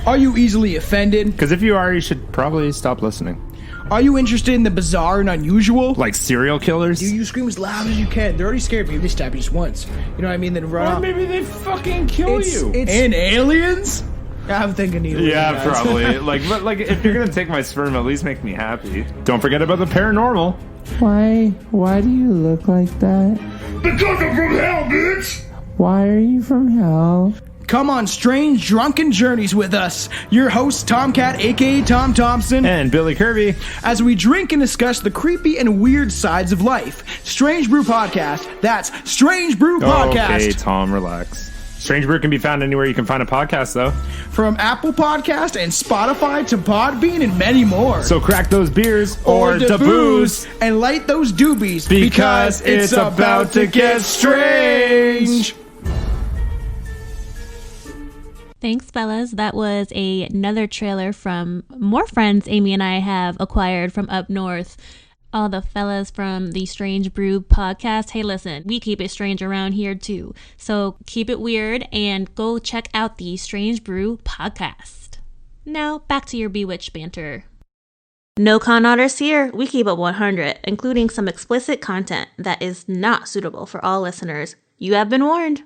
Are you easily offended? Because if you are, you should probably stop listening. Are you interested in the bizarre and unusual? Like serial killers? Do you scream as loud as you can? They're already scared of you. They stab you just once. You know what I mean? Then run Or off. maybe they fucking kill you. And aliens? I'm thinking aliens. Yeah, guys. probably. But if you're gonna take my sperm, at least make me happy. Don't forget about the paranormal. Why do you look like that? Because I'm from hell, bitch! Why are you from hell? Come on strange, drunken journeys with us. Your host, Tomcat, a.k.a. Tom Thompson. And Billy Kirby. As we drink and discuss the creepy and weird sides of life. Strange Brew Podcast. That's Strange Brew Podcast. Okay, Tom, relax. Strange Brew can be found anywhere you can find a podcast, though. From Apple Podcast and Spotify to Podbean and many more. So crack those beers or the booze and light those doobies because it's about to get strange. Thanks, fellas. That was another trailer from more friends Amy and I have acquired from up north. All the fellas from the Strange Brew podcast. Hey, listen, we keep it strange around here too. So keep it weird and go check out the Strange Brew podcast. Now, back to your Bewitched banter. No con artists here. We keep it 100, including some explicit content that is not suitable for all listeners. You have been warned.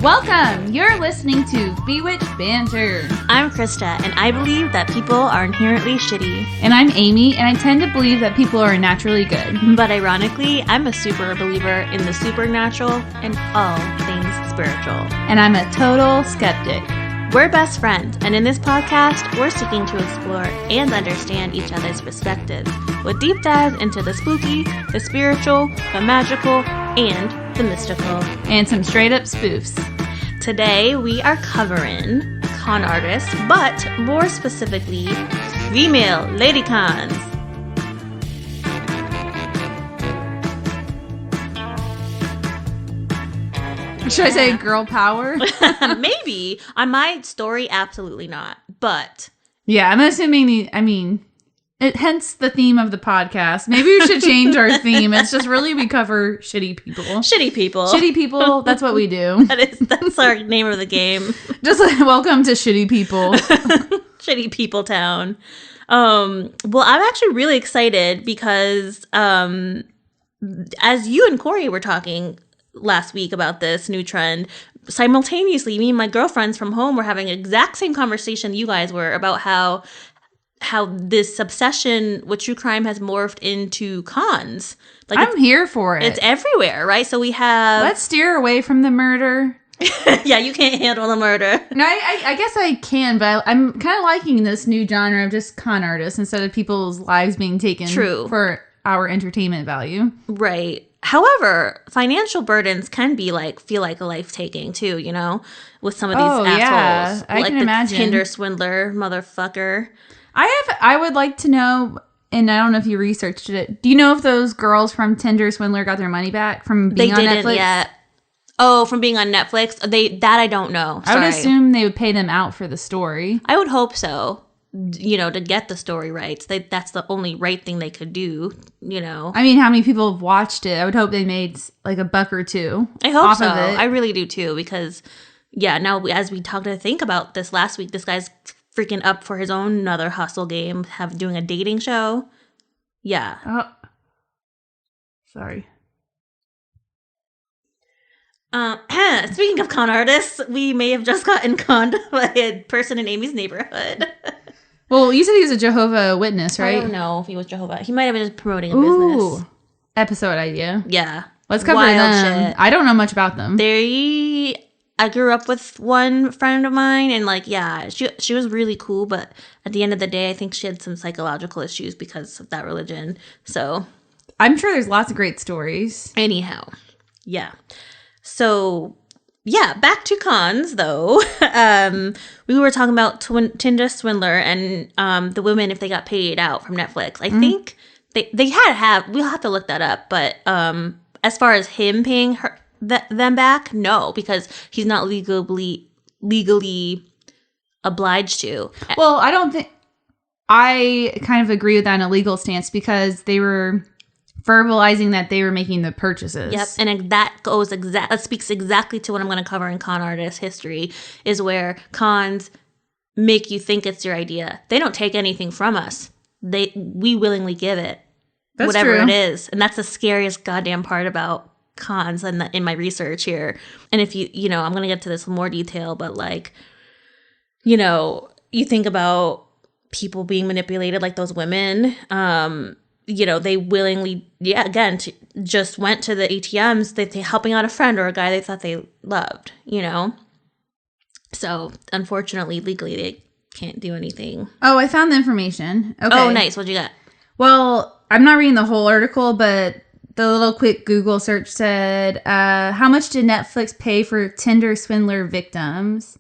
Welcome! You're listening to Bewitched Banter. I'm Krista, and I believe that people are inherently shitty. And I'm Amy, and I tend to believe that people are naturally good. But ironically, I'm a super believer in the supernatural and all things spiritual. And I'm a total skeptic. We're best friends, and in this podcast, we're seeking to explore and understand each other's perspectives with deep dives into the spooky, the spiritual, the magical, and the mystical. And some straight up spoofs. Today, we are covering con artists, but more specifically, female lady cons. Should I say girl power? Maybe. On my story, absolutely not. But yeah, I'm assuming hence the theme of the podcast. Maybe we should change our theme. It's just really we cover shitty people. Shitty people. Shitty people, that's what we do. That's our name of the game. Just like welcome to shitty people. Shitty people town. Well, I'm actually really excited because as you and Corey were talking last week about this new trend, simultaneously me and my girlfriends from home were having the exact same conversation you guys were about how this obsession with true crime has morphed into cons. Like I'm here for it. It's everywhere, right? So we have... Let's steer away from the murder. Yeah, you can't handle the murder. No, I guess I can, but I'm kind of liking this new genre of just con artists instead of people's lives being taken for our entertainment value. Right. However, financial burdens can be feel like a life taking too, you know, with some of these assholes. Yeah, I like can the imagine. Tinder Swindler motherfucker. I would like to know, and I don't know if you researched it. Do you know if those girls from Tinder Swindler got their money back from being on Netflix? They didn't yet. Oh, from being on Netflix? That I don't know. Sorry. I would assume they would pay them out for the story. I would hope so. You know, to get the story rights. That's the only right thing they could do, you know. I mean, how many people have watched it? I would hope they made like $1 or $2. I hope off so. Of it. I really do too, because now as we talked to think about this last week, this guy's freaking up for his own another hustle game, doing a dating show. Yeah. Oh. Sorry. Speaking of con artists, we may have just gotten conned by a person in Amy's neighborhood. Well, you said he was a Jehovah's Witness, right? I don't know if he was Jehovah. He might have been just promoting a Ooh, business. Episode idea. Yeah. Let's cover Wild them. shit. I don't know much about them. I grew up with one friend of mine, and she was really cool, but at the end of the day, I think she had some psychological issues because of that religion. So I'm sure there's lots of great stories. Anyhow, yeah. So, yeah, back to cons, though. We were talking about Tinder Swindler and the women, if they got paid out from Netflix. I think they had to have, we'll have to look that up, but as far as him paying them back, no, because he's not legally obliged to. Well, I don't think I kind of agree with that in a legal stance because they were verbalizing that they were making the purchases. Yep, and that speaks exactly to what I'm going to cover in con artist history, is where cons make you think it's your idea. They don't take anything from us. We willingly give it. That's whatever true. It is. And that's the scariest goddamn part about cons in my research here. And if you know, I'm going to get to this in more detail, but like, you know, you think about people being manipulated, like those women, you know, they willingly, just went to the ATMs, they helping out a friend or a guy they thought they loved, you know? So, unfortunately, legally, they can't do anything. Oh, I found the information. Okay. Oh, nice. What'd you got? Well, I'm not reading the whole article, but the little quick Google search said, how much did Netflix pay for Tinder Swindler victims?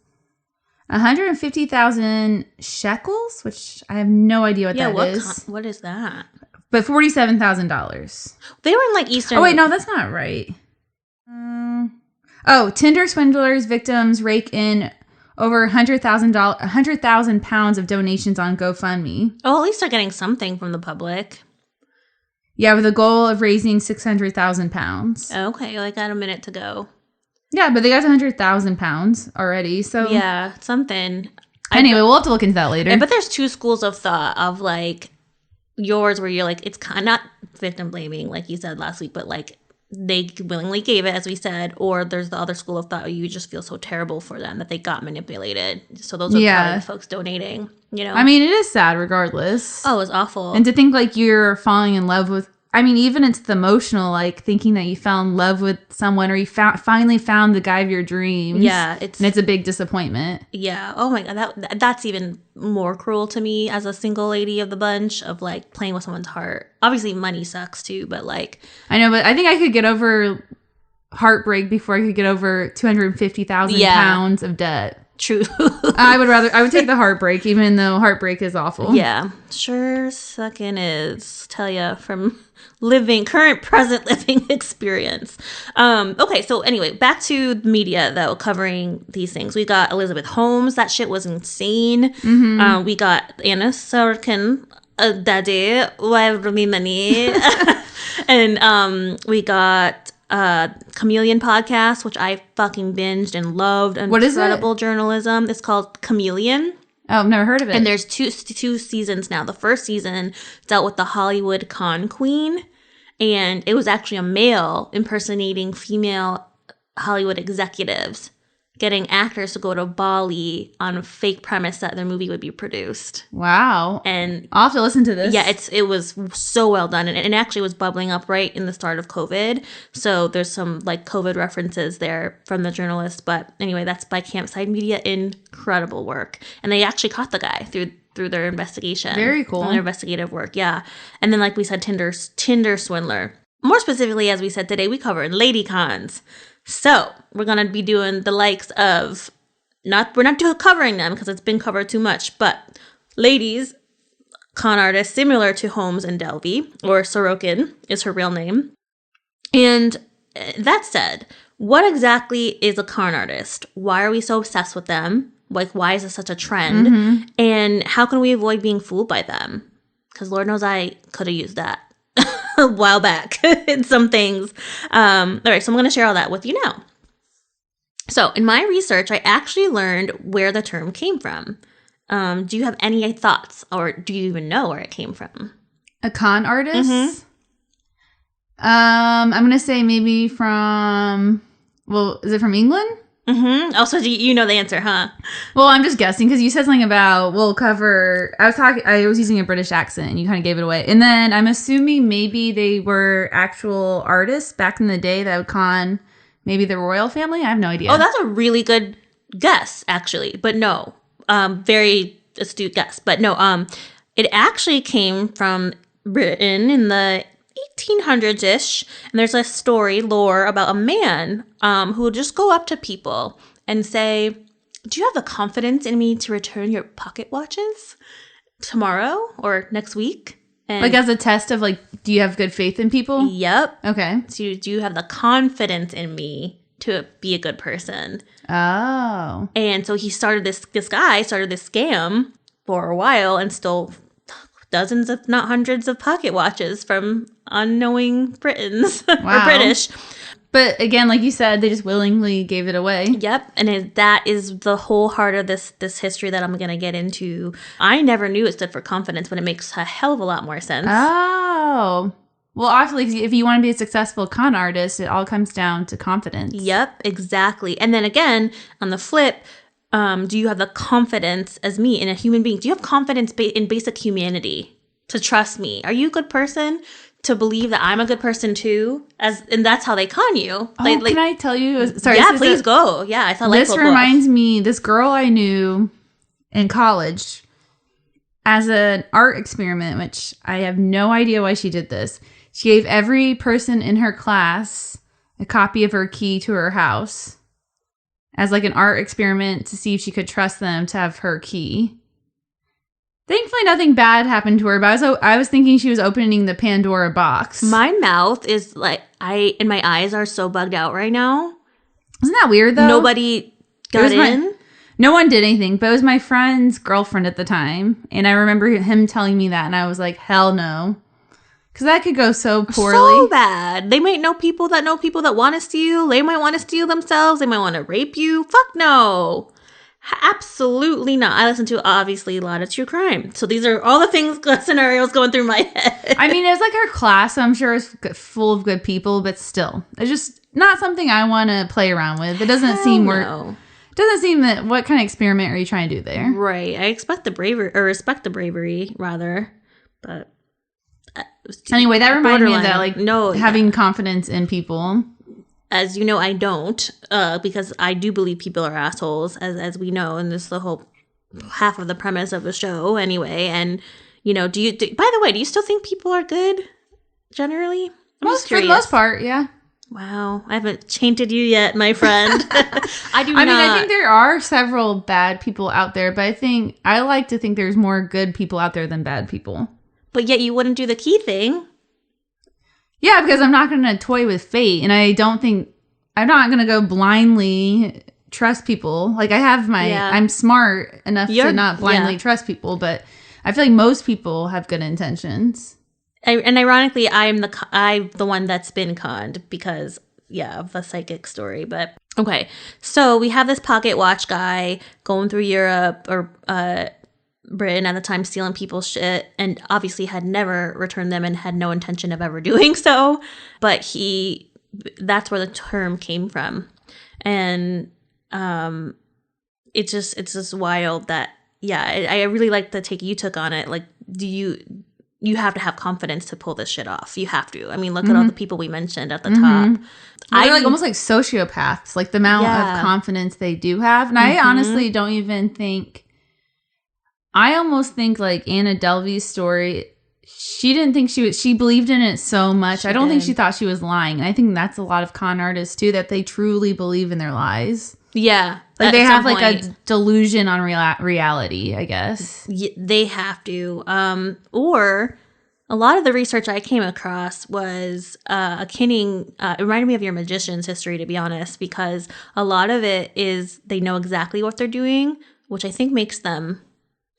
150,000 shekels, which I have no idea what that is. What is that? But $47,000. They were in like Eastern. Oh, wait, no, that's not right. Tinder Swindler's victims rake in over 100,000 pounds of donations on GoFundMe. Oh, at least they're getting something from the public. Yeah, with a goal of raising 600,000 pounds. Okay, I got a minute to go. Yeah, but they got 100,000 pounds already, so... Yeah, something. Anyway, we'll have to look into that later. Yeah, but there's two schools of thought of, like, yours where you're, like, it's kind of not victim blaming, like you said last week, but, like, they willingly gave it, as we said, or there's the other school of thought where you just feel so terrible for them that they got manipulated. So those are probably the folks donating, you know? I mean, it is sad regardless. Oh, it's awful. And to think, like, you're falling in love with... I mean, even it's the emotional, like, thinking that you fell in love with someone or you finally found the guy of your dreams. Yeah. And it's a big disappointment. Yeah. Oh, my God. That's even more cruel to me as a single lady of the bunch of, like, playing with someone's heart. Obviously, money sucks, too, but, like... I know, but I think I could get over heartbreak before I could get over 250,000 pounds of debt. True. I would take the heartbreak, even though heartbreak is awful. Yeah. Sure sucking is. Tell ya from... present living experience. Okay, so anyway, back to the media though, covering these things. We got Elizabeth Holmes. That shit was insane. Mm-hmm. We got Anna Sorokin, Daddy, why me money? And we got Chameleon podcast, which I fucking binged and loved. What is it? Incredible journalism. It's called Chameleon. Oh, I've never heard of it. And there's two seasons now. The first season dealt with the Hollywood con queen, and it was actually a male impersonating female Hollywood executives, getting actors to go to Bali on a fake premise that their movie would be produced. Wow. And I'll have to listen to this. Yeah, it was so well done. And it actually was bubbling up right in the start of COVID. So there's some like COVID references there from the journalist. But anyway, that's by Campside Media. Incredible work. And they actually caught the guy through their investigation. Very cool. And their investigative work, yeah. And then like we said, Tinder Swindler. More specifically, as we said today, we covered lady cons. So we're going to be doing the likes of, we're not covering them because it's been covered too much, but ladies, con artists similar to Holmes and Delvey, or Sorokin is her real name. And that said, what exactly is a con artist? Why are we so obsessed with them? Like, why is this such a trend? Mm-hmm. And how can we avoid being fooled by them? Because Lord knows I could have used that a while back in some things. All right, so I'm going to share all that with you now. So in my research, I actually learned where the term came from. Do you have any thoughts, or do you even know where it came from? A con artist? Mm-hmm. I'm going to say maybe from, is it from England? Mm-hmm. Also, you know the answer, huh? Well, I'm just guessing because you said something about I was using a British accent and you kind of gave it away. And then I'm assuming maybe they were actual artists back in the day that would con maybe the royal family. I have no idea. Oh, that's a really good guess, actually. But no, very astute guess. But no, it actually came from Britain in the 1800s-ish, and there's a lore about a man who would just go up to people and say, do you have the confidence in me to return your pocket watches tomorrow or next week? And like as a test of like, do you have good faith in people? Yep. Okay. So do you have the confidence in me to be a good person. Oh. And so he started this guy started this scam for a while and stole dozens, if not hundreds, of pocket watches from unknowing Britons or British. But again, like you said, they just willingly gave it away. Yep. And that is the whole heart of this history that I'm going to get into. I never knew it stood for confidence, but it makes a hell of a lot more sense. Oh. Well, obviously, if you want to be a successful con artist, it all comes down to confidence. Yep, exactly. And then again, on the flip, do you have the confidence as me in a human being? Do you have confidence in basic humanity to trust me? Are you a good person to believe that I'm a good person too? And that's how they con you. Oh, can I tell you? Sorry. Yeah, please go. Yeah, I thought this reminds me. This girl I knew in college as an art experiment, which I have no idea why she did this. She gave every person in her class a copy of her key to her house as like an art experiment to see if she could trust them to have her key. Thankfully, nothing bad happened to her, but I was thinking she was opening the Pandora box. My mouth is like, and my eyes are so bugged out right now. Isn't that weird, though? Nobody got in. No one did anything, but it was my friend's girlfriend at the time. And I remember him telling me that, and I was like, hell no. Because that could go so poorly. So bad. They might know people that want to steal. They might want to steal themselves. They might want to rape you. Fuck no. Absolutely not. I listen to, obviously, a lot of true crime. So these are all the scenarios going through my head. I mean, it was like her class, so I'm sure it's full of good people, but still. It's just not something I want to play around with. It doesn't seem that, what kind of experiment are you trying to do there? Right. I respect the bravery, rather. But anyway, that reminded me of that, like, having confidence in people. As you know, I don't, because I do believe people are assholes, as we know, and this is the whole half of the premise of the show anyway. And, by the way, do you still think people are good, generally? For the most part, yeah. Wow, I haven't tainted you yet, my friend. I mean, I think there are several bad people out there, but I like to think there's more good people out there than bad people. But yet you wouldn't do the key thing. Yeah, because I'm not going to toy with fate, and I'm not going to go blindly trust people. Like, I'm smart enough to not blindly trust people, but I feel like most people have good intentions. And ironically, I'm the one that's been conned because, of the psychic story. But okay, so we have this pocket watch guy going through Europe or Britain at the time, stealing people's shit, and obviously had never returned them and had no intention of ever doing so. But that's where the term came from. And it's just wild that, I really like the take you took on it. Like, you have to have confidence to pull this shit off. You have to. I mean, look at all the people we mentioned at the top. They're like almost like sociopaths, like the amount of confidence they do have. And I honestly don't even think, I almost think like Anna Delvey's story, she didn't think she believed in it so much. I don't think she thought she was lying. I think that's a lot of con artists too, that they truly believe in their lies. Yeah. Like they have like a delusion on reality, I guess. Yeah, they have to. Or a lot of the research I came across was it reminded me of your magician's history, to be honest, because a lot of it is they know exactly what they're doing, which I think makes them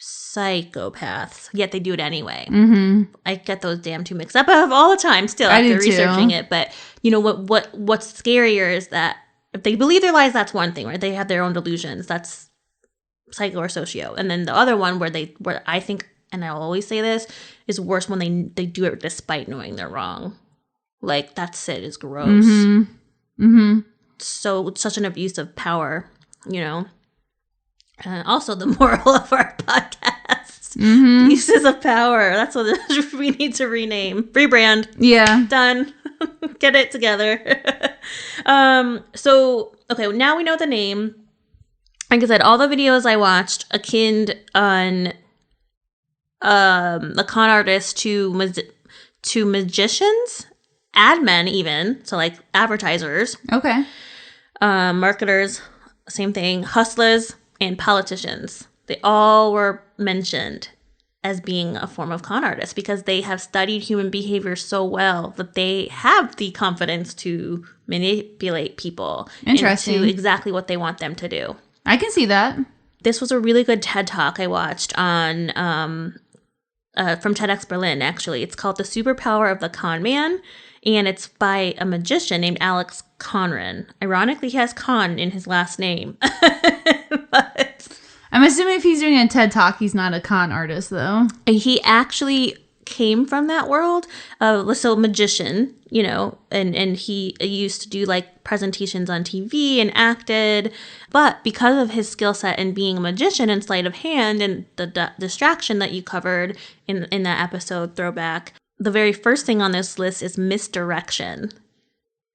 psychopaths, yet they do it anyway. I get those damn two mixed up all the time still after researching it. But what's scarier is that if they believe their lies, that's one thing, right? They have their own delusions. That's psycho or socio. And then the other one where I think, and I'll always say this, is worse when they do it despite knowing they're wrong. Like, that's it, is gross. So it's such an abuse of power, Also, the moral of our podcast, uses of power. That's what we need to rename. Rebrand. Yeah. Done. Get it together. So, okay, now we know the name. Like I said, all the videos I watched akin on a con artist to magicians, ad men even, so like advertisers. Okay. Marketers, same thing. Hustlers and politicians. They all were mentioned. as being a form of con artist because they have studied human behavior so well that they have the confidence to manipulate people into exactly what they want them to do. I can see that. This was a really good TED Talk I watched on from TEDx Berlin, actually. It's called The Superpower of the Con Man, and it's by a magician named Alex Conran. Ironically, he has con in his last name. But I'm assuming if he's doing a TED Talk, he's not a con artist, though. he actually came from that world. So magician, you know, and he used to do like presentations on TV and acted. But because of his skill set in being a magician and sleight of hand and the distraction that you covered in that episode throwback, the very first thing on this list is misdirection.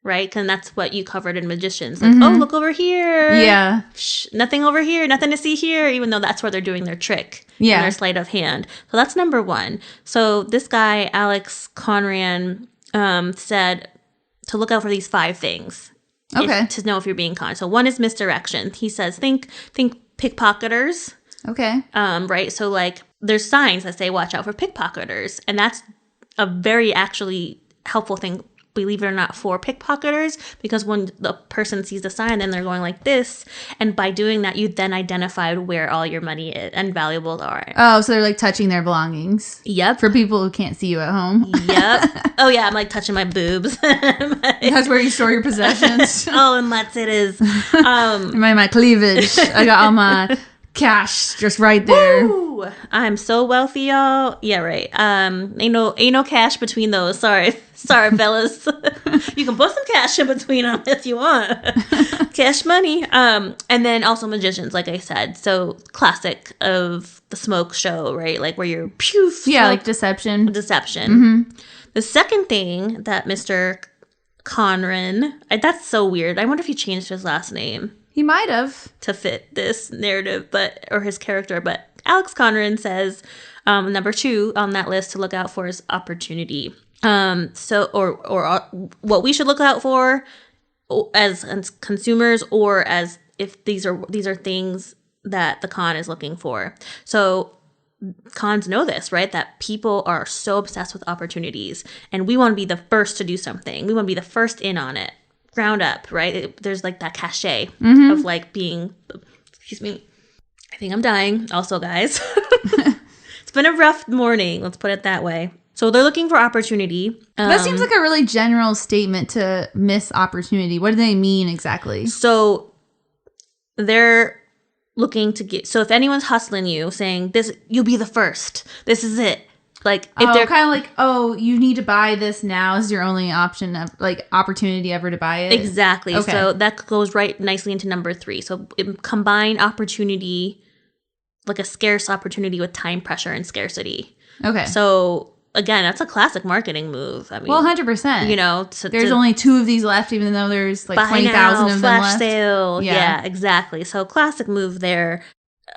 Right? Because that's what you covered in magicians. Like, oh, look over here. Yeah. Shh, nothing over here. Nothing to see here. Even though that's where they're doing their trick. Yeah. And their sleight of hand. So that's number one. So this guy, Alex Conran, said to look out for these 5 things. Okay. To know if you're being conned. So one is misdirection. He says, think pickpocketers. Okay. Right? So like there's signs that say watch out for pickpocketers. And that's a very actually helpful thing, believe it or not, for pickpocketers, because when the person sees the sign, then they're going like this, and by doing that, you then identified where all your money is and valuables are. Oh, so they're like touching their belongings. Yep. For people who can't see you at home. Yep. Oh yeah, I'm like touching my boobs. That's where you store your possessions. Oh, and that's it is. My cleavage. I got all my cash just right there. Woo! I'm so wealthy, y'all. Yeah, right. Ain't no cash between those. Sorry, fellas. You can put some cash in between them if you want. Cash money. And then also magicians, like I said. So classic of the smoke show, right? Like where you're poof. Yeah, like deception. Deception. Mm-hmm. The second thing that Mr. Conran, that's so weird. I wonder if he changed his last name. He might have to fit this narrative, or his character. But Alex Conran says number 2 on that list to look out for is opportunity. Or what we should look out for as consumers, or as if these are things that the con is looking for. So cons know this, right? That people are so obsessed with opportunities, and we want to be the first to do something. We want to be the first in on it. Ground up, right? There's like that cachet of like being, excuse me, I think I'm dying. Also, guys, it's been a rough morning. Let's put it that way. So they're looking for opportunity. That seems like a really general statement to miss opportunity. What do they mean exactly? So they're looking to get, so if anyone's hustling you saying this, you'll be the first, this is it. Like if they're kind of like, oh, you need to buy this now is your only option of like opportunity ever to buy it. Exactly. Okay. So that goes right nicely into number 3. So combine opportunity, like a scarce opportunity, with time pressure and scarcity. Okay. So again, that's a classic marketing move. I mean, well, 100%. You know, there's only 2 of these left, even though there's like 20,000 of them flash left. Sale. Yeah, exactly. So classic move there.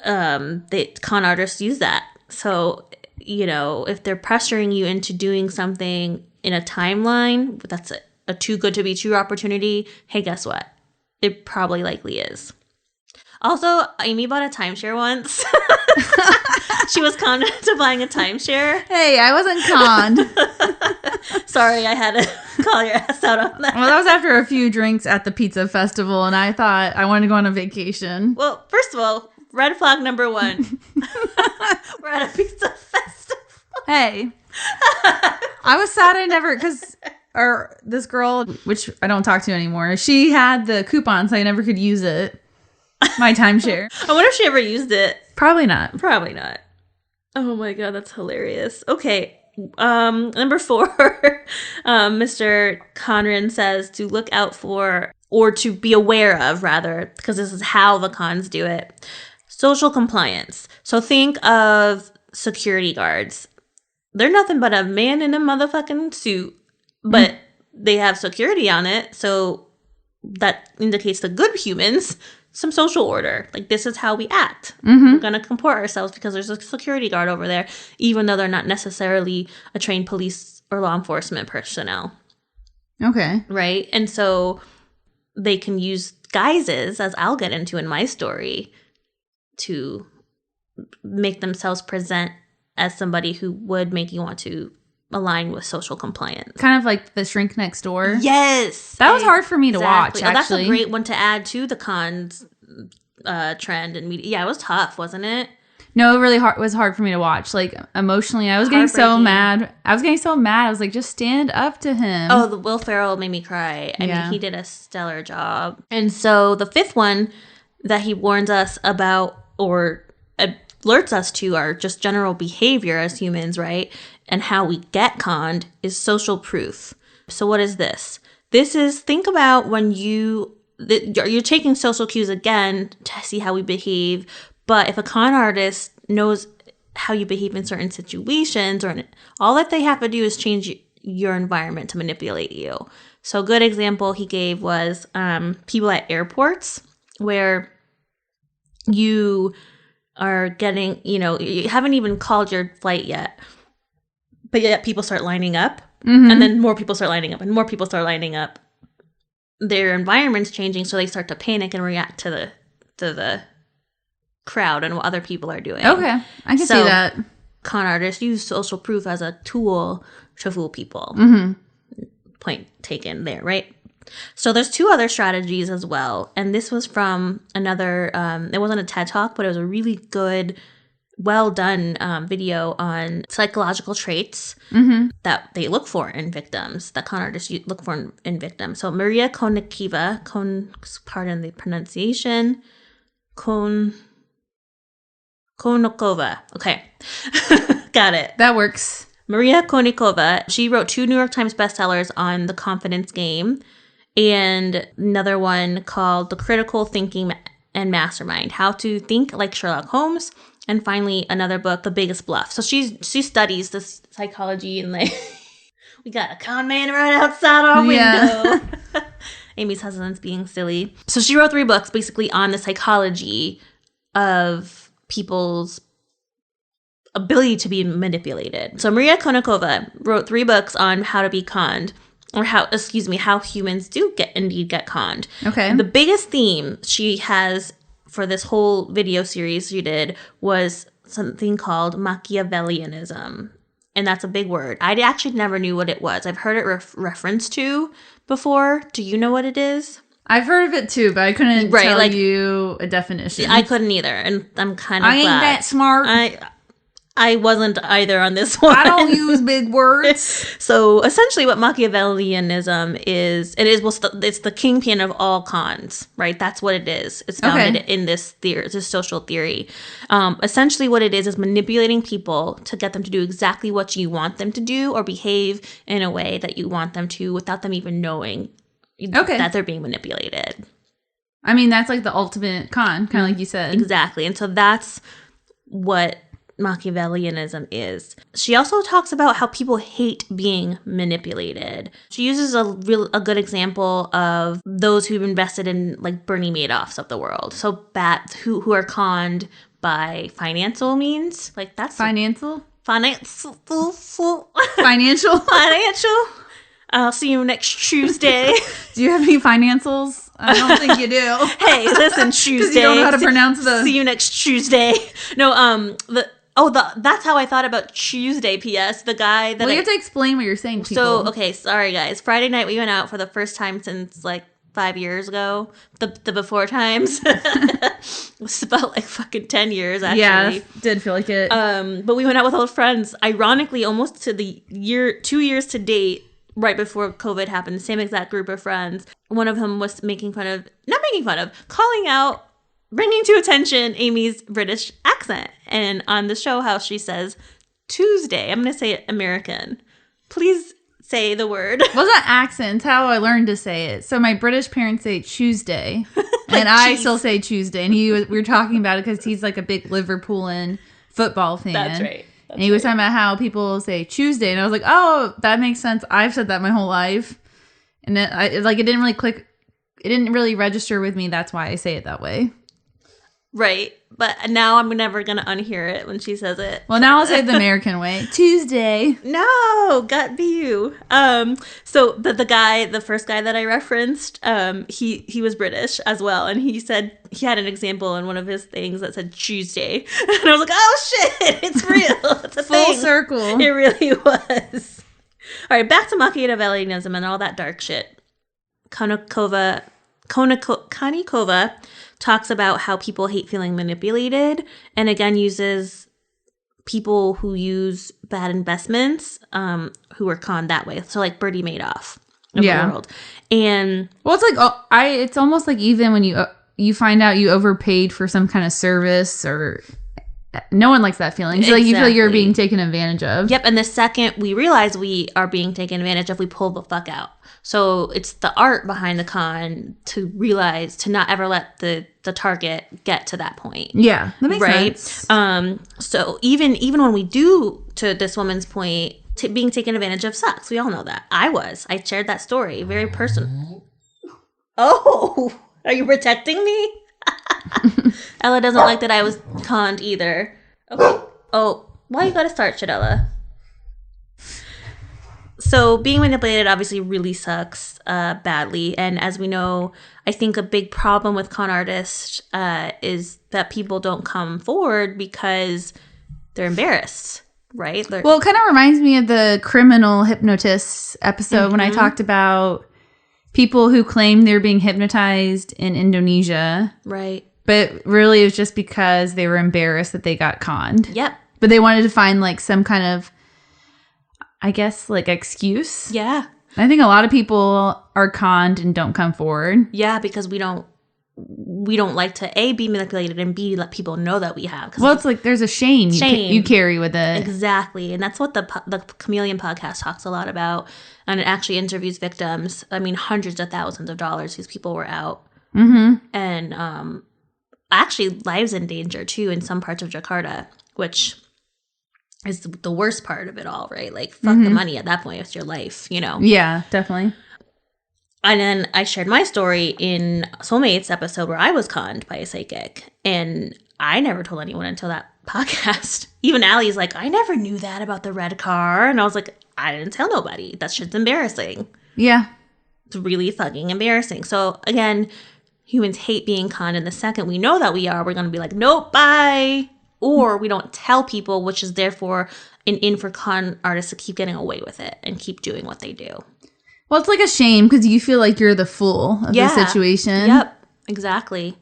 The con artists use that. So, you know, if they're pressuring you into doing something in a timeline that's a too good to be true opportunity, hey, guess what? It probably likely is. Also, Amy bought a timeshare once. She was conned into buying a timeshare. Hey, I wasn't conned. Sorry, I had to call your ass out on that. Well, that was after a few drinks at the pizza festival, and I thought I wanted to go on a vacation. Well, first of all, red flag number 1. We're at a pizza festival. Hey. I was sad I never, because this girl, which I don't talk to anymore, she had the coupon, so I never could use it. My timeshare. I wonder if she ever used it. Probably not. Probably not. Oh my god, that's hilarious. Okay. Number 4, Mr. Conran says to look out for, or to be aware of, rather, because this is how the cons do it. Social compliance. So think of security guards. They're nothing but a man in a motherfucking suit, but they have security on it. So that indicates to good humans some social order. Like, this is how we act. We're going to comport ourselves because there's a security guard over there, even though they're not necessarily a trained police or law enforcement personnel. Okay. Right? And so they can use guises, as I'll get into in my story, to make themselves present as somebody who would make you want to align with social compliance. Kind of like The Shrink Next Door. Yes. That was hard for me to watch, Oh, that's actually. a great one to add to the cons trend and media. Yeah, it was tough, wasn't it? No, it really was hard for me to watch. Like, emotionally, I was getting so mad. I was like, just stand up to him. Oh, the Will Ferrell made me cry. I mean, he did a stellar job. And so the fifth one that he warns us about or alerts us to are just general behavior as humans, right? And how we get conned is social proof. So what is this? This is, think about when you're taking social cues again to see how we behave. But if a con artist knows how you behave in certain situations, or all that they have to do is change your environment to manipulate you. So a good example he gave was people at airports where you are getting, you haven't even called your flight yet, but yet people start lining up, and then more people start lining up, and more people start lining up. Their environment's changing, so they start to panic and react to the crowd and what other people are doing. Okay, I can see that. Con artists use social proof as a tool to fool people. Point taken there, right? So there's two other strategies as well, and this was from another. It wasn't a TED Talk, but it was a really good, well done video on psychological traits that they look for in victims, that con artists look for in victims. So Maria Konnikova, pardon the pronunciation, Konnikova. Okay. Got it. That works. Maria Konnikova, she wrote 2 New York Times bestsellers on the confidence game and another one called The Critical Thinking and Mastermind, How to Think Like Sherlock Holmes, and finally another book, The Biggest Bluff. So she studies this psychology and like we got a con man right outside our window. Amy's husband's being silly. So she wrote 3 books basically on the psychology of people's ability to be manipulated. So Maria Konnikova wrote 3 books on how to be conned, or how humans do get conned. Okay. The biggest theme she has for this whole video series she did was something called Machiavellianism. And that's a big word. I actually never knew what it was. I've heard it referenced to before. Do you know what it is? I've heard of it too, but I couldn't tell you a definition. I couldn't either, and I'm kind of glad. I ain't that smart. I wasn't either on this one. I don't use big words. So essentially what Machiavellianism is, it's the kingpin of all cons, right? That's what it is. It's founded in this social theory. Essentially what it is manipulating people to get them to do exactly what you want them to do or behave in a way that you want them to without them even knowing that they're being manipulated. I mean, that's like the ultimate con, kind of like you said. Exactly. And so that's what Machiavellianism is. She also talks about how people hate being manipulated. She uses a good example of those who've invested in like Bernie Madoffs of the world. So who are conned by financial means. Like that's financial. I'll see you next Tuesday. Do you have any financials? I don't think you do. Hey, listen, Tuesday. Because you don't know how to pronounce the. See you next Tuesday. No, that's how I thought about Tuesday. P.S. The guy that you have to explain what you're saying. People. So okay, sorry guys. Friday night we went out for the first time since like 5 years ago. The before times. It's about like fucking 10 years actually. Yeah, did feel like it. But we went out with old friends. Ironically, almost to the 2 years to date. Right before COVID happened, the same exact group of friends. One of them was calling out, bringing to attention Amy's British accent. And on the show, how she says Tuesday. I'm going to say it American. Please say the word. Well, that accent's how I learned to say it. So my British parents say Tuesday, and I still say Tuesday. And we were talking about it because he's like a big Liverpoolian football fan. That's right. And he was talking about how people say Tuesday, and I was like, "Oh, that makes sense. I've said that my whole life." And it didn't really click. It didn't really register with me. That's why I say it that way. Right. But now I'm never going to unhear it when she says it. Well, now I'll say it the American way. Tuesday. No, gut be you. So the first guy that I referenced, he was British as well, and he said he had an example in one of his things that said Tuesday, and I was like, oh shit, it's real, it's a Full thing. circle. It really was. All right, back to Machiavellianism and all that dark shit. Konikova talks about how people hate feeling manipulated, and again uses people who use bad investments who were conned that way. So like Bertie Madoff of the world. And well, it's like it's almost like even when you find out you overpaid for some kind of service, or no one likes that feeling. So like you feel like you're being taken advantage of. Yep. And the second we realize we are being taken advantage of, we pull the fuck out. So it's the art behind the con to realize to not ever let the target get to that point. Yeah, that makes sense. So even when we do, to this woman's point, being taken advantage of sucks. We all know that. I shared that story. Very personal. Oh, are you protecting me? Ella doesn't like that I was conned either. Okay. Oh, why you gotta start shit, Ella? So being manipulated obviously really sucks badly. And as we know, I think a big problem with con artists is that people don't come forward because they're embarrassed, right? Well, it kind of reminds me of the criminal hypnotist episode when I talked about people who claim they're being hypnotized in Indonesia. Right. But really it was just because they were embarrassed that they got conned. Yep. But they wanted to find like some kind of, I guess, like excuse. Yeah. I think a lot of people are conned and don't come forward. Yeah, because we don't like to A, be manipulated, and B, let people know that we have. Well, it's like there's a shame you carry with it. Exactly. And that's what the Chameleon podcast talks a lot about. And it actually interviews victims. I mean, hundreds of thousands of dollars these people were out. Mm-hmm. And actually lives in danger too in some parts of Jakarta, which is the worst part of it all, right? Like, fuck the money at that point. It's your life, you know? Yeah, definitely. And then I shared my story in Soulmates episode where I was conned by a psychic. And I never told anyone until that podcast. Even Allie's like, I never knew that about the red car. And I was like, I didn't tell nobody. That shit's embarrassing. Yeah. It's really fucking embarrassing. So again, humans hate being conned. And the second we know that we are, we're going to be like, nope, bye. Or we don't tell people, which is therefore an in for con artists to keep getting away with it and keep doing what they do. Well, it's like a shame because you feel like you're the fool of the situation. Yep, exactly.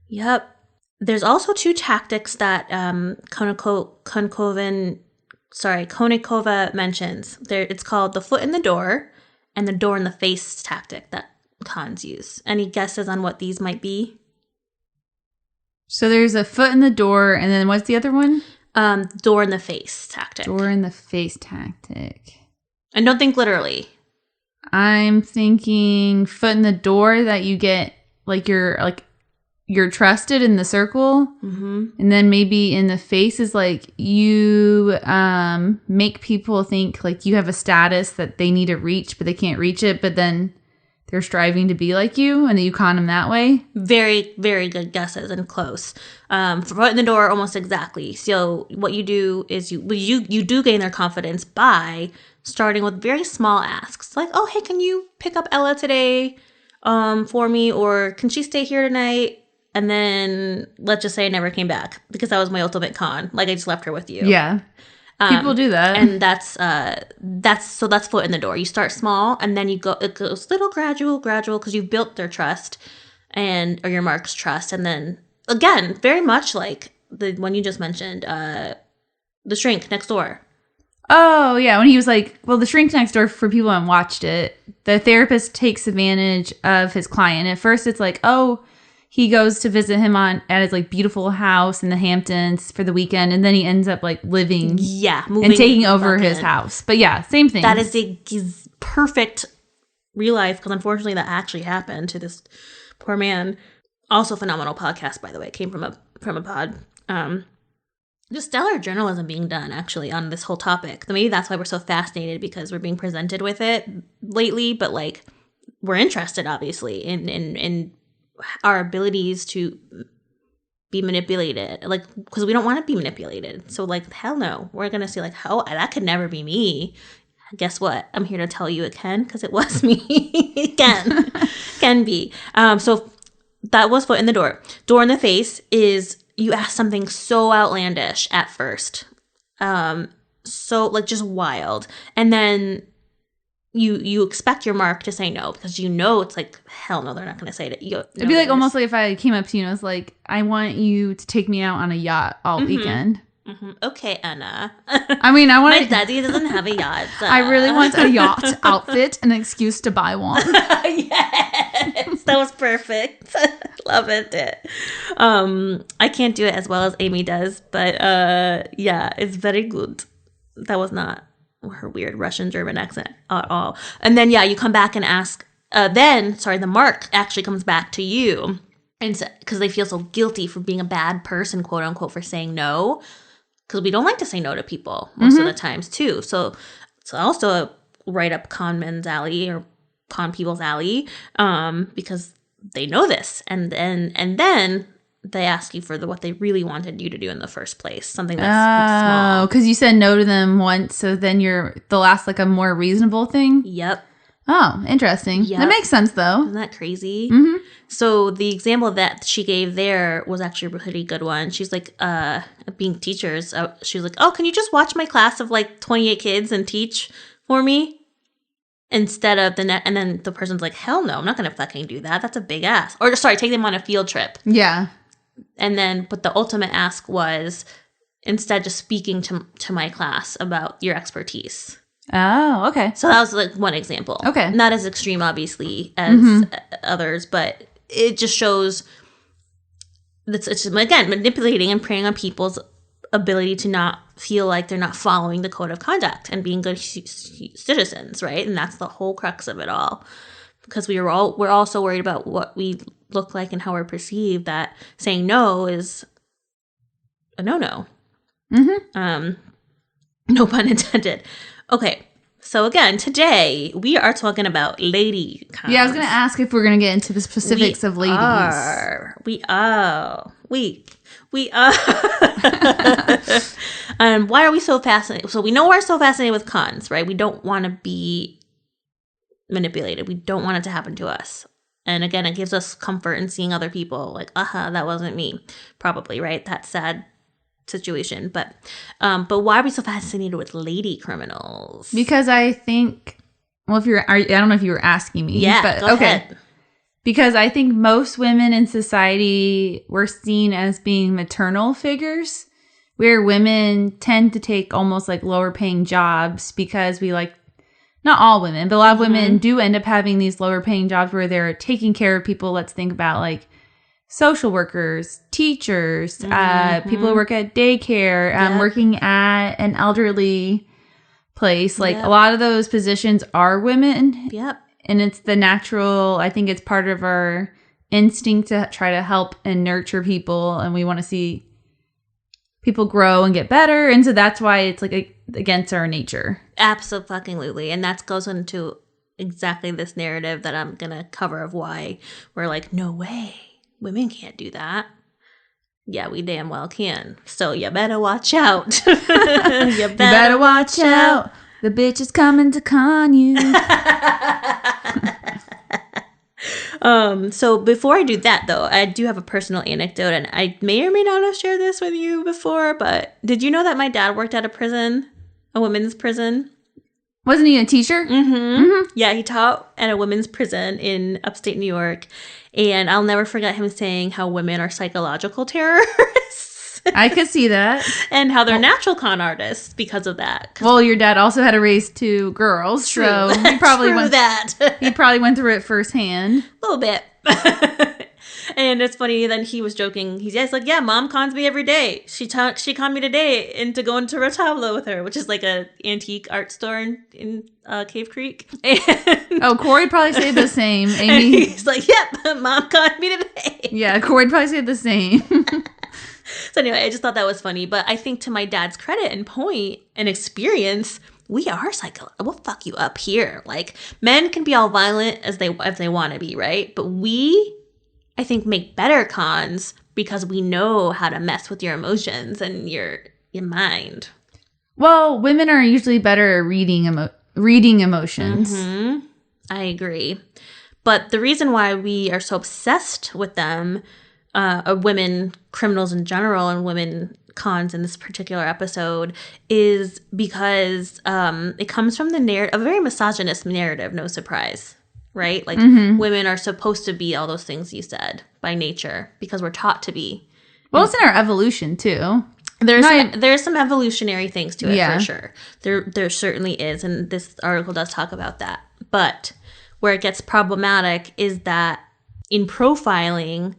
Yep. There's also two tactics that Konikova mentions. It's called the foot in the door and the door in the face tactic that cons use. Any guesses on what these might be? So there's a foot in the door, and then what's the other one? Door in the face tactic. Door in the face tactic. And don't think literally. I'm thinking foot in the door that you get you're trusted in the circle, and then maybe in the face is like you make people think like you have a status that they need to reach, but they can't reach it, but then they're striving to be like you, and then you con them that way. Very, very good guesses and close. For foot in the door, almost exactly. So what you do is you do gain their confidence by starting with very small asks, like, oh, hey, can you pick up Ella today for me, or can she stay here tonight? And then let's just say I never came back because that was my ultimate con. Like, I just left her with you. Yeah. People do that. And that's foot in the door. You start small and then it goes little gradual because you've built their trust or your mark's trust. And then again, very much like the one you just mentioned, the shrink next door. Oh, yeah. When he was like, well, the shrink next door, for people who haven't watched it, the therapist takes advantage of his client. At first it's like, oh, he goes to visit him at his like beautiful house in the Hamptons for the weekend, and then he ends up like living, moving and taking over his house. But yeah, same thing. That is the perfect real life, because unfortunately that actually happened to this poor man. Also, phenomenal podcast, by the way. It came from a pod. Just stellar journalism being done actually on this whole topic. Maybe that's why we're so fascinated, because we're being presented with it lately. But like, we're interested obviously in our abilities to be manipulated, like, because we don't want to be manipulated. So like, hell no, we're gonna say like, oh, that could never be me. Guess what? I'm here to tell you it can, because it was me. It can be. So that was foot in the door. Door in the face is you ask something so outlandish at first, so like just wild, and then you expect your mark to say no, because you know it's like, hell no, they're not going to say it. It'd be like almost like if I came up to you and was like, I want you to take me out on a yacht all weekend. Mm-hmm. Okay, Anna. I mean, I want my daddy doesn't have a yacht. I really want a yacht outfit, an excuse to buy one. Yes, that was perfect. Love it. I can't do it as well as Amy does, but yeah, it's very good. That was not her weird Russian German accent at all. And then you come back and ask. The mark actually comes back to you, and because they feel so guilty for being a bad person, quote unquote, for saying no. Because we don't like to say no to people most of the times too. So it's also a right up con men's alley or con people's alley, because they know this, and then they ask you for what they really wanted you to do in the first place, something that's small. Because you said no to them once, so then they'll ask like a more reasonable thing. Yep. Oh, interesting. Yep. That makes sense though. Isn't that crazy? Mm-hmm. So the example that she gave there was actually a pretty good one. She's like, being teachers, she was like, oh, can you just watch my class of like 28 kids and teach for me? Instead of and then the person's like, hell no, I'm not going to fucking do that. That's a big ask. Or sorry, take them on a field trip. Yeah. And then, but the ultimate ask was instead just speaking to my class about your expertise. Oh, okay. So that was like one example. Okay. Not as extreme, obviously, as others, but it just shows it's just, again, manipulating and preying on people's ability to not feel like they're not following the code of conduct and being good citizens, right? And that's the whole crux of it all. Because we're all so worried about what we look like and how we're perceived that saying no is a no-no. Mm-hmm. No pun intended. Okay, so again, today we are talking about lady cons. Yeah, I was going to ask if we're going to get into the specifics of ladies. We are. Why are we so fascinated? So we know we're so fascinated with cons, right? We don't want to be manipulated. We don't want it to happen to us. And again, it gives us comfort in seeing other people like, that wasn't me. Probably, right? That sad situation. But why are we so fascinated with lady criminals? Because I think, well, I don't know if you were asking me. Yeah, but go ahead. Because I think most women in society were seen as being maternal figures, where women tend to take almost like lower paying jobs because we like, not all women, but a lot of women do end up having these lower paying jobs where they're taking care of people. Let's think about like social workers, teachers, people who work at daycare, working at an elderly place. Like a lot of those positions are women. Yep. And it's the natural, I think it's part of our instinct to try to help and nurture people. And we want to see people grow and get better. And so that's why it's like against our nature. Absolutely. And that goes into exactly this narrative that I'm going to cover of why we're like, no way, women can't do that. Yeah, we damn well can. So you better watch out. You better watch out. The bitch is coming to con you. So before I do that, though, I do have a personal anecdote, and I may or may not have shared this with you before, but did you know that my dad worked at a prison, a women's prison? Wasn't he a teacher? Mm-hmm. Yeah, he taught at a women's prison in upstate New York, and I'll never forget him saying how women are psychological terrorists. I could see that. And how they're natural con artists because of that. Well, your dad also had to raise two girls, True. So he probably He probably went through it firsthand. A little bit. And it's funny, then he was joking. He's like, yeah, mom cons me every day. She conned me today into going to Retablo with her, which is like a antique art store in Cave Creek. And Corey'd probably say the same. Amy. And he's like, yep, mom conned me today. Yeah, Corey'd probably say the same. So anyway, I just thought that was funny. But I think to my dad's credit and point and experience, we are we'll fuck you up here. Like, men can be all violent as they want to be, right? But we I think, make better cons because we know how to mess with your emotions and your mind. Well, women are usually better at reading emotions. Mm-hmm. I agree. But the reason why we are so obsessed with them, women criminals in general and women cons in this particular episode, is because it comes from the narrative, a very misogynist narrative, no surprise, right? Like women are supposed to be all those things you said by nature because we're taught to be. Well, it's in our evolution too. There's some evolutionary things to it, Yeah. for sure. There certainly is, and this article does talk about that. But where it gets problematic is that in profiling,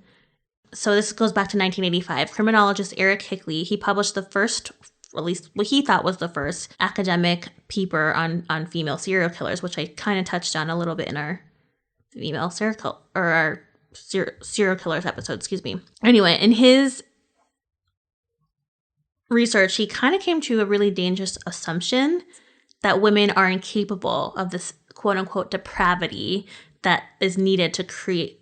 so this goes back to 1985, criminologist Eric Hickley, he published the first, or at least what he thought was the first, academic paper on female serial killers, which I kind of touched on a little bit in our female serial killers episode, excuse me. Anyway, in his research, he kind of came to a really dangerous assumption that women are incapable of this quote-unquote depravity that is needed to create,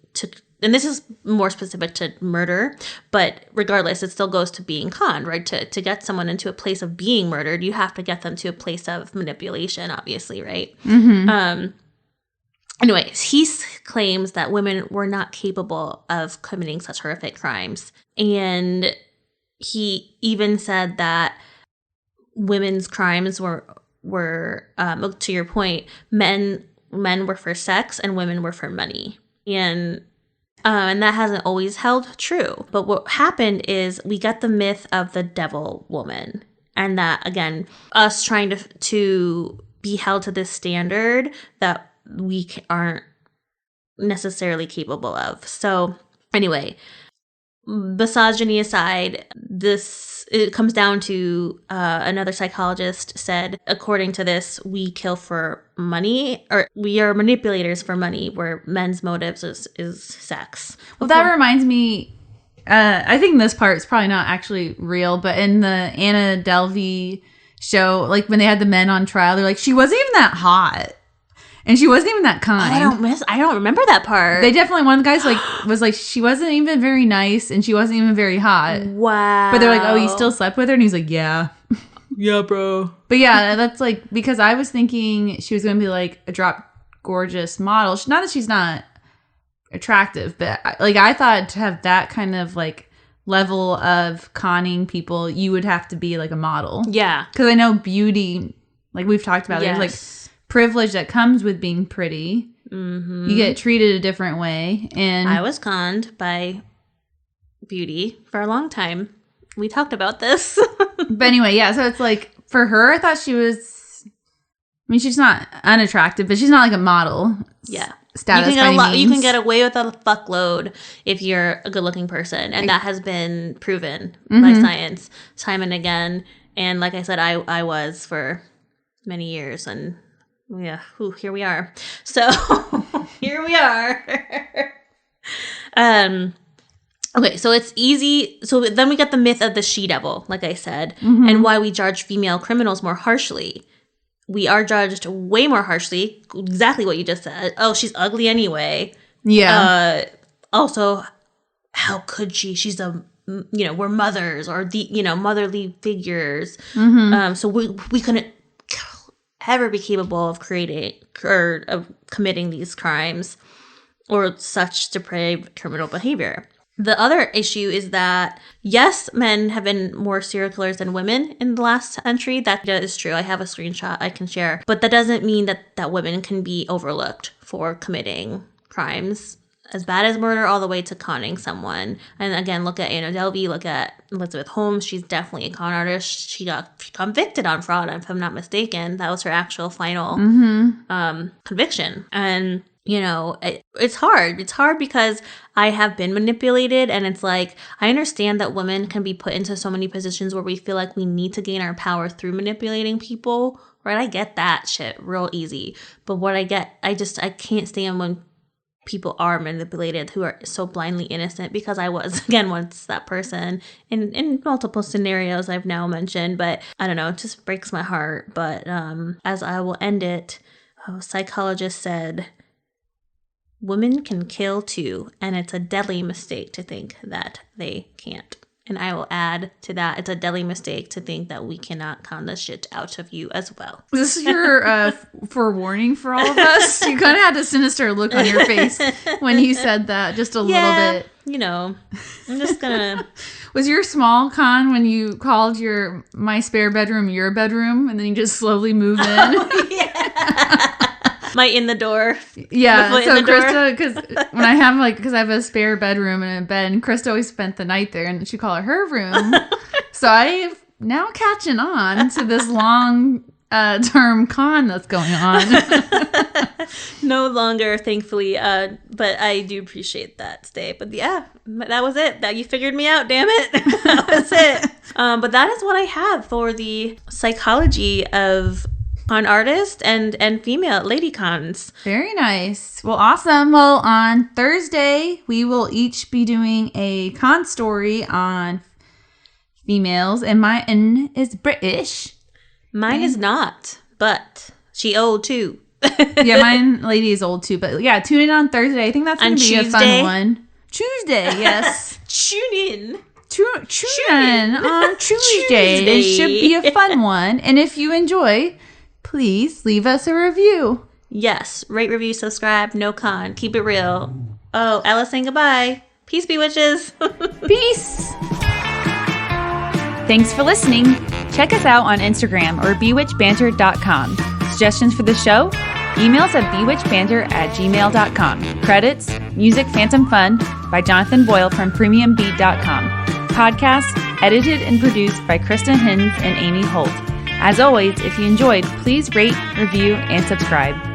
and this is more specific to murder, but regardless, it still goes to being conned, right? To get someone into a place of being murdered, you have to get them to a place of manipulation, obviously, right? Anyways, he claims that women were not capable of committing such horrific crimes, and he even said that women's crimes were to your point, men were for sex and women were for money, and that hasn't always held true. But what happened is we got the myth of the devil woman, and that again, us trying to be held to this standard that we aren't necessarily capable of. So anyway, misogyny aside, it comes down to another psychologist said, according to this, we kill for money, or we are manipulators for money, where men's motives is sex. Well, that reminds me, I think this part is probably not actually real, but in the Anna Delvey show, like when they had the men on trial, they're like, she wasn't even that hot. And she wasn't even that kind. I don't remember that part. They definitely, one of the guys was like, she wasn't even very nice and she wasn't even very hot. Wow. But they're like, oh, you still slept with her? And he's like, yeah. Yeah, bro. But yeah, that's like, because I was thinking she was going to be like a drop gorgeous model. Not that she's not attractive, but I thought to have that kind of like level of conning people, you would have to be like a model. Yeah. Because I know beauty, like we've talked about, Yes. there's like privilege that comes with being pretty. Mm-hmm. You get treated a different way. And I was conned by beauty for a long time. We talked about this. But anyway, yeah, so it's like, for her, I thought she was, I mean, she's not unattractive, but she's not like a model. Yeah. Status You can get away with a fuckload if you're a good-looking person, and that has been proven by science time and again. And like I said, I was for many years, and yeah, here we are. So here we are. Okay, so it's easy. So then we got the myth of the she-devil, like I said, and why we judge female criminals more harshly. We are judged way more harshly. Exactly what you just said. Oh, she's ugly anyway. Yeah. Also, how could she? She's we're mothers, or motherly figures. So we couldn't ever be capable of creating or of committing these crimes or such depraved criminal behavior. The other issue is that, yes, men have been more serial killers than women in the last century. That is true. I have a screenshot I can share. But that doesn't mean that women can be overlooked for committing crimes as bad as murder all the way to conning someone. And again, look at Anna Delvey, look at Elizabeth Holmes. She's definitely a con artist. She got convicted on fraud, if I'm not mistaken. That was her actual final conviction. And it's hard. It's hard because I have been manipulated, and it's like, I understand that women can be put into so many positions where we feel like we need to gain our power through manipulating people, right? I get that shit real easy. But what I can't stand when people are manipulated who are so blindly innocent, because I was, again, once that person in multiple scenarios I've now mentioned. But I don't know, it just breaks my heart. But as I will end it, a psychologist said, women can kill too, and it's a deadly mistake to think that they can't. And I will add to that, it's a deadly mistake to think that we cannot con the shit out of you as well. Is this your forewarning for all of us? You kind of had a sinister look on your face when you said that, just a little bit. You know, I'm just gonna... Was your small con when you called my spare bedroom your bedroom, and then you just slowly move in? My in the door. Yeah, so Krista, because when I have because I have a spare bedroom and a bed, and Krista always spent the night there, and she called it her room. So I'm now catching on to this long term con that's going on. No longer, thankfully, but I do appreciate that stay. But yeah, that was it. That you figured me out, damn it. That was it. But that is what I have for the psychology of con artist and female lady cons. Very nice. Well, awesome. Well, on Thursday, we will each be doing a con story on females, and mine is British. Mine is not, but she old too. Yeah, mine lady is old too. But yeah, tune in on Thursday. I think that's going to be a fun one. Tuesday, yes. Tune in. Tune in on Tuesday. It should be a fun one. And if you enjoy, please leave us a review. Yes. Rate, review, subscribe. No con. Keep it real. Oh, Ella saying goodbye. Peace, Bewitches. Peace. Thanks for listening. Check us out on Instagram or bewitchbanter.com. Suggestions for the show? Email us at bewitchbanter@gmail.com. Credits, music Phantom Fun by Jonathan Boyle from premiumbeat.com. Podcast edited and produced by Krista Hinz and Amy Holt. As always, if you enjoyed, please rate, review, and subscribe.